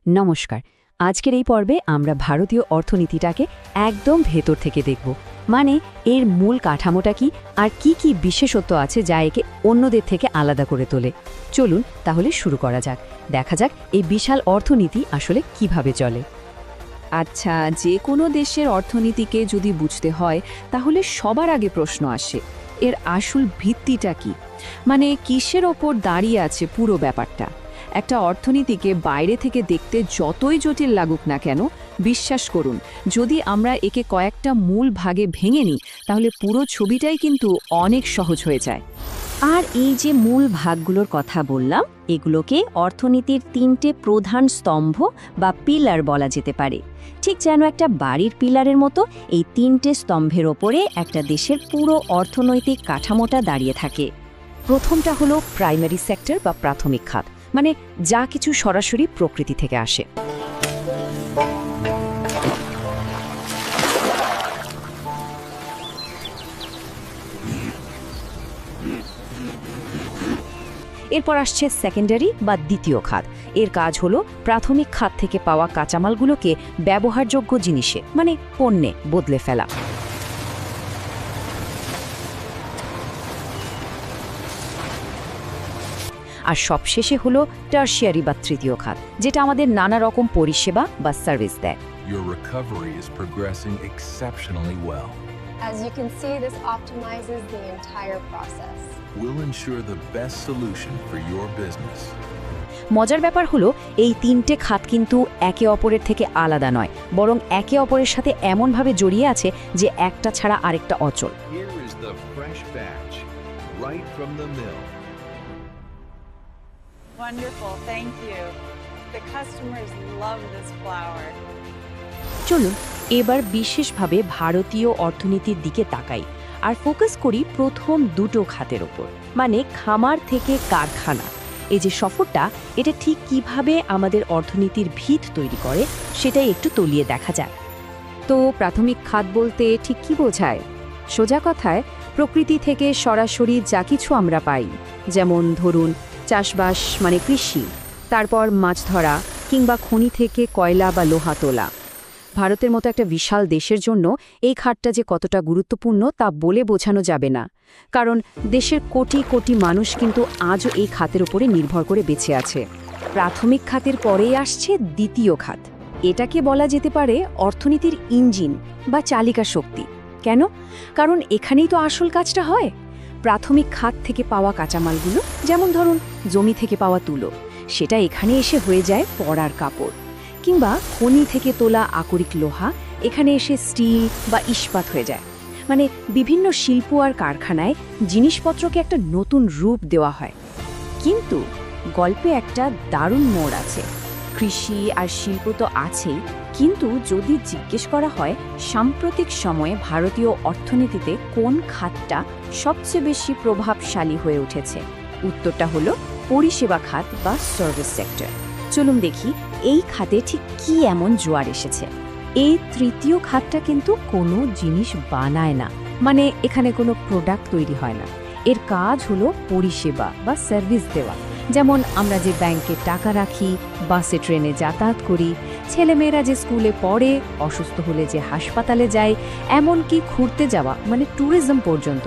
নমস্কার। আজকের এই পর্বে আমরা ভারতীয় অর্থনীতিটাকে একদম ভেতর থেকে দেখব, মানে এর মূল কাঠামোটা কি আর কি কি বিশেষত্ব আছে যা একে অন্যদের থেকে আলাদা করে তোলে। চলুন তাহলে শুরু করা যাক, দেখা যাক এই বিশাল অর্থনীতি আসলে কিভাবে চলে। আচ্ছা, যে কোনো দেশের অর্থনীতিকে যদি বুঝতে হয় তাহলে সবার আগে প্রশ্ন আসে, এর আসল ভিত্তিটা কি? মানে কিসের ওপর দাঁড়িয়ে আছে পুরো ব্যাপারটা? একটা অর্থনীতিকে বাইরে থেকে দেখতে যতই জটিল লাগুক না কেন, বিশ্বাস করুন, যদি আমরা একে কয়েকটা মূল ভাগে ভেঙে নিই তাহলে পুরো ছবিটাই কিন্তু অনেক সহজ হয়ে যায়। আর এই যে মূল ভাগগুলোর কথা বললাম, এগুলোকে অর্থনীতির তিনটে প্রধান স্তম্ভ বা পিলার বলা যেতে পারে। ঠিক যেন একটা বাড়ির পিলারের মতো এই তিনটে স্তম্ভের ওপরে একটা দেশের পুরো অর্থনৈতিক কাঠামোটা দাঁড়িয়ে থাকে। প্রথমটা হলো প্রাইমারি সেক্টর বা প্রাথমিক খাত, মানে যা কিছু সরাসরি প্রকৃতি থেকে আসে। এরপর আসছে সেকেন্ডারি বা দ্বিতীয় খাত। এর কাজ হলো প্রাথমিক খাত থেকে পাওয়া কাঁচামালগুলোকে ব্যবহারযোগ্য জিনিসে, মানে পণ্যে বদলে ফেলা। আর সবশেষে হলো টারশিয়ারি বা তৃতীয় খাত, যেটা আমাদের নানা রকম পরিষেবা বা সার্ভিস দেয়। Your recovery is progressing exceptionally well. As you can see, this optimizes the entire process. We'll ensure the best solution for your business. মজার ব্যাপার হলো এই তিনটে খাত কিন্তু একে অপরের থেকে আলাদা নয়, বরং একে অপরের সাথে এমনভাবে জড়িয়ে আছে যে একটা ছাড়া আরেকটা অচল। Here is the fresh batch, right from the mill. Wonderful, thank you. The customers love this flour. চলুন এবার বিশেষভাবে ভারতীয় অর্থনীতির দিকে তাকাই আর ফোকাস করি প্রথম দুটো খাতের ওপর, মানে খামার থেকে কারখানা। এই যে সফরটা, এটা ঠিক কিভাবে আমাদের অর্থনীতির ভিত তৈরি করে সেটাই একটু তলিয়ে দেখা যায়। তো প্রাথমিক খাত বলতে ঠিক কি বোঝায়? সোজা কথায় প্রকৃতি থেকে সরাসরি যা কিছু আমরা পাই, যেমন ধরুন চাষবাস মানে কৃষি, তারপর মাছ ধরা কিংবা খনি থেকে কয়লা বা লোহা তোলা। ভারতের মতো একটা বিশাল দেশের জন্য এই খাতটা যে কতটা গুরুত্বপূর্ণ তা বলে বোঝানো যাবে না, কারণ দেশের কোটি কোটি মানুষ কিন্তু আজও এই খাতের উপরে নির্ভর করে বেঁচে আছে। প্রাথমিক খাতের পরেই আসছে দ্বিতীয় খাত। এটাকে বলা যেতে পারে অর্থনীতির ইঞ্জিন বা চালিকা শক্তি। কেন? কারণ এখানেই তো আসল কাজটা হয়। প্রাথমিক খাত থেকে পাওয়া কাঁচামালগুলো, যেমন ধরুন জমি থেকে পাওয়া তুলো, সেটা এখানে এসে হয়ে যায় পরার কাপড়, কিংবা খনি থেকে তোলা আকরিক লোহা এখানে এসে স্টিল বা ইস্পাত হয়ে যায়। মানে বিভিন্ন শিল্প আর কারখানায় জিনিসপত্রকে একটা নতুন রূপ দেওয়া হয়। কিন্তু গল্পে একটা দারুণ মোড় আছে। কৃষি আর শিল্প তো আছেই, কিন্তু যদি জিজ্ঞেস করা হয় সাম্প্রতিক সময়ে ভারতীয় অর্থনীতিতে কোন খাতটা সবচেয়ে বেশি প্রভাবশালী হয়ে উঠেছে, উত্তরটা হলো পরিষেবা খাত বা সার্ভিস সেক্টর। চলুন দেখি এই খাতে ঠিক কি এমন জোয়ার এসেছে। এই তৃতীয় খাতটা কিন্তু কোনো জিনিস বানায় না, মানে এখানে কোনো প্রোডাক্ট তৈরি হয় না। এর কাজ হলো পরিষেবা বা সার্ভিস দেওয়া। যেমন আমরা যে ব্যাংকে টাকা রাখি, বাসে ট্রেনে যাতায়াত করি, ছেলেমেয়েরা যে স্কুলে পড়ে, অসুস্থ হলে যে হাসপাতালে যায়, এমনকি ঘুরতে যাওয়া মানে ট্যুরিজম পর্যন্ত,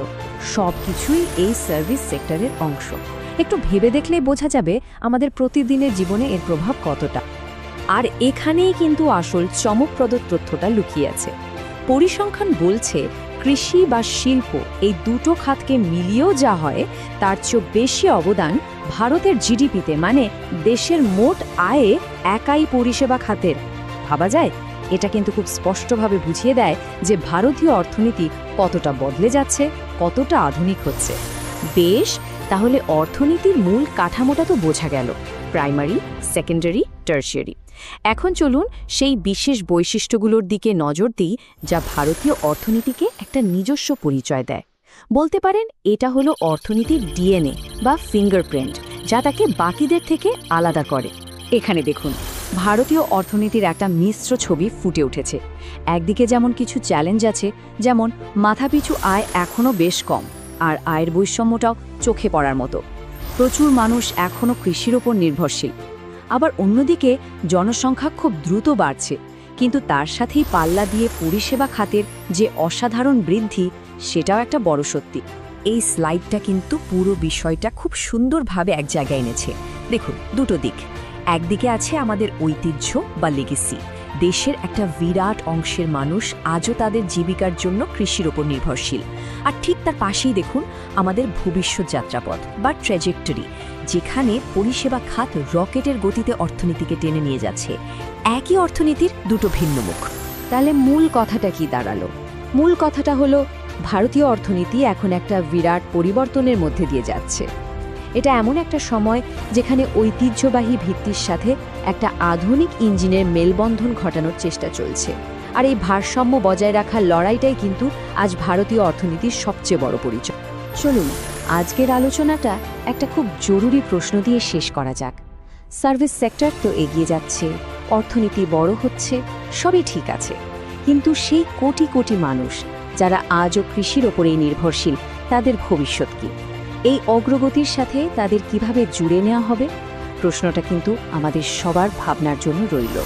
সব কিছুই এই সার্ভিস সেক্টরের অংশ। একটু ভেবে দেখলেই বোঝা যাবে আমাদের প্রতিদিনের জীবনে এর প্রভাব কতটা। আর এখানেই কিন্তু আসল চমকপ্রদ তথ্যটা লুকিয়ে আছে। পরিসংখ্যান বলছে কৃষি বা শিল্প এই দুটো খাতকে মিলিয়েও যা হয় তার চেয়ে বেশি অবদান ভারতের জিডিপিতে, মানে দেশের মোট আয়ে একাই পরিষেবা খাতের। ভাবা যায়? এটা কিন্তু খুব স্পষ্টভাবে বুঝিয়ে দেয় যে ভারতীয় অর্থনীতি কতটা বদলে যাচ্ছে, কতটা আধুনিক হচ্ছে। বেশ, তাহলে অর্থনীতির মূল কাঠামোটা তো বোঝা গেল, প্রাইমারি, সেকেন্ডারি, টারশিয়ারি। এখন চলুন সেই বিশেষ বৈশিষ্ট্যগুলোর দিকে নজর দিই যা ভারতীয় অর্থনীতিকে একটা নিজস্ব পরিচয় দেয়। বলতে পারেন এটা হলো অর্থনীতির ডিএনএ বা ফিঙ্গারপ্রিন্ট, যা তাকে বাকিদের থেকে আলাদা করে। এখানে দেখুন, ভারতীয় অর্থনীতির একটা মিশ্র ছবি ফুটে উঠেছে। একদিকে যেমন কিছু চ্যালেঞ্জ আছে, যেমন মাথাপিছু আয় এখনও বেশ কম, আর আয়ের বৈষম্যটাও চোখে পড়ার মতো। প্রচুর মানুষ এখনও কৃষির ওপর নির্ভরশীল। আবার অন্যদিকে জনসংখ্যা খুব দ্রুত বাড়ছে, কিন্তু তার সাথেই পাল্লা দিয়ে পরিষেবা খাতের যে অসাধারণ বৃদ্ধি, সেটাও একটা বড় সত্যি। এই স্লাইডটা কিন্তু পুরো বিষয়টা খুব সুন্দরভাবে এক জায়গায় এনেছে। দেখুন, দুটো দিক। একদিকে আছে আমাদের ঐতিহ্য বা লেগেসি। দেশের একটা বিরাট অংশের মানুষ আজও তাদের জীবিকার জন্য কৃষির ওপর নির্ভরশীল। আর ঠিক তার পাশেই দেখুন আমাদের ভবিষ্যৎ যাত্রাপথ বা ট্র্যাজেক্টরি, যেখানে পরিষেবা খাত রকেটের গতিতে অর্থনীতিকে টেনে নিয়ে যাচ্ছে। একই অর্থনীতির দুটো ভিন্ন মুখ। তাহলে মূল কথাটা কি দাঁড়ালো? মূল কথাটা হলো ভারতীয় অর্থনীতি এখন একটা বিরাট পরিবর্তনের মধ্যে দিয়ে যাচ্ছে। এটা এমন একটা সময় যেখানে ঐতিহ্যবাহী ভিত্তির সাথে একটা আধুনিক ইঞ্জিনের মেলবন্ধন ঘটানোর চেষ্টা চলছে। আর এই ভারসাম্য বজায় রাখার লড়াইটাই কিন্তু আজ ভারতীয় অর্থনীতির সবচেয়ে বড় পরিচয়। চলুন আজকের আলোচনাটা একটা খুব জরুরি প্রশ্ন দিয়ে শেষ করা যাক। সার্ভিস সেক্টর তো এগিয়ে যাচ্ছে, অর্থনীতি বড় হচ্ছে, সবই ঠিক আছে, কিন্তু সেই কোটি কোটি মানুষ যারা আজও কৃষির ওপরেই নির্ভরশীল, তাদের ভবিষ্যৎ কী? এই অগ্রগতির সাথে তাদের কিভাবে জুড়ে নেওয়া হবে? প্রশ্নটা কিন্তু আমাদের সবার ভাবনার জন্য রইল।